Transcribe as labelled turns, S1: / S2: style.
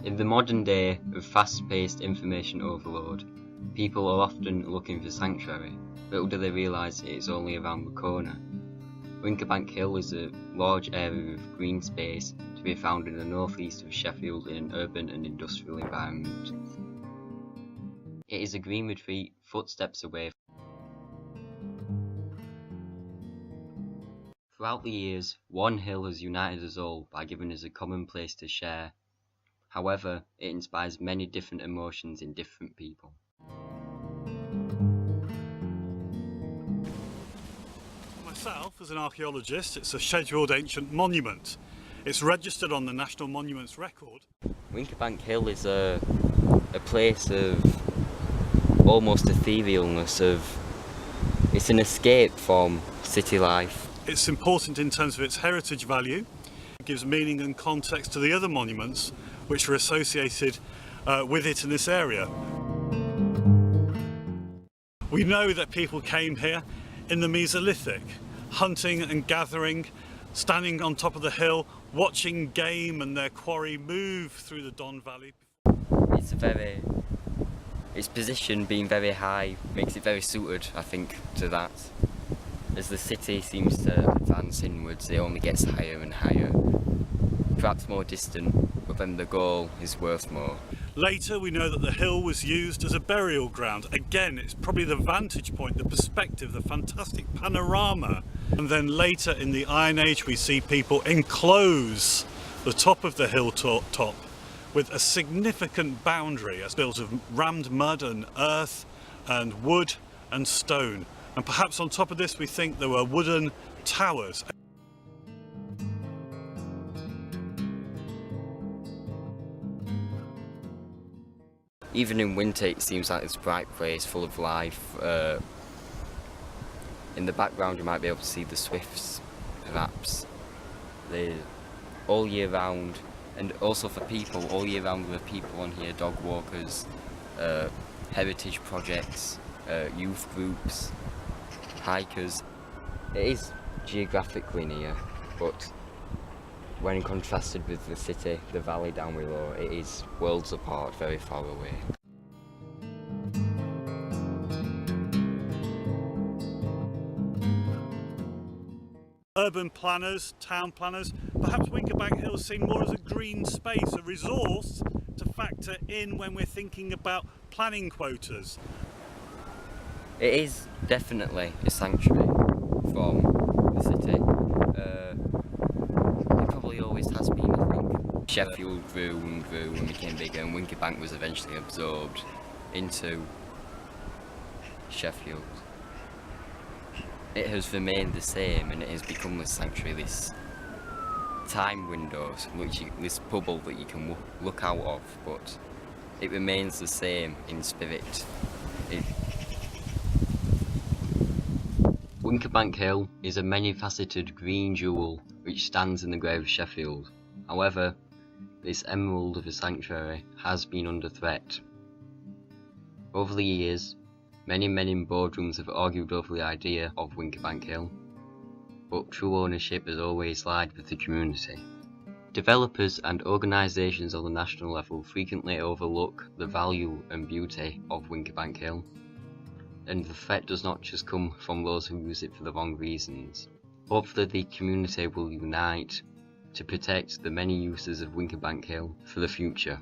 S1: In the modern day of fast-paced information overload, people are often looking for sanctuary. Little do they realise it is only around the corner. Wincobank Hill is a large area of green space to be found in the northeast of Sheffield in an urban and industrial environment. It is a green retreat footsteps away. Throughout the years, one hill has united us all by giving us a common place to share. However, it inspires many different emotions in different people.
S2: Myself, as an archaeologist, it's a scheduled ancient monument. It's registered on the National Monuments Record.
S1: Wincobank Hill is a place of almost etherealness. It's an escape from city life.
S2: It's important in terms of its heritage value. It gives meaning and context to the other monuments which are associated with it in this area. We know that people came here in the Mesolithic, hunting and gathering, standing on top of the hill, watching game and their quarry move through the Don Valley.
S1: Its position being very high makes it very suited, I think, to that. As the city seems to advance inwards, it only gets higher and higher, perhaps more distant, but then the goal is worth more.
S2: Later we know that the hill was used as a burial ground. Again, it's probably the vantage point, the perspective, the fantastic panorama. And then later in the Iron Age we see people enclose the top of the hilltop with a significant boundary as built of rammed mud and earth and wood and stone. And perhaps on top of this we think there were wooden towers.
S1: Even in winter it seems like this bright place full of life. In the background you might be able to see the swifts, perhaps. They're all year round, and also for people, all year round there are people on here, dog walkers, heritage projects, youth groups, hikers. It is geographically near, but when contrasted with the city, the valley down below, it is worlds apart, very far away.
S2: Urban planners, town planners, perhaps Wincobank Hill is seen more as a green space, a resource to factor in when we're thinking about planning quotas.
S1: It is definitely a sanctuary from the city. It probably always has been, I think. Sheffield grew and became bigger, and Wincobank was eventually absorbed into Sheffield. It has remained the same, and it has become this sanctuary, this time window, this bubble that you can look out of, but it remains the same in spirit. Wincobank Hill is a many-faceted green jewel which stands in the grey of Sheffield. However, this emerald of a sanctuary has been under threat. Over the years, many men in boardrooms have argued over the idea of Wincobank Hill, but true ownership has always lied with the community. Developers and organisations on the national level frequently overlook the value and beauty of Wincobank Hill, and the threat does not just come from those who use it for the wrong reasons. Hopefully the community will unite to protect the many uses of Wincobank Hill for the future.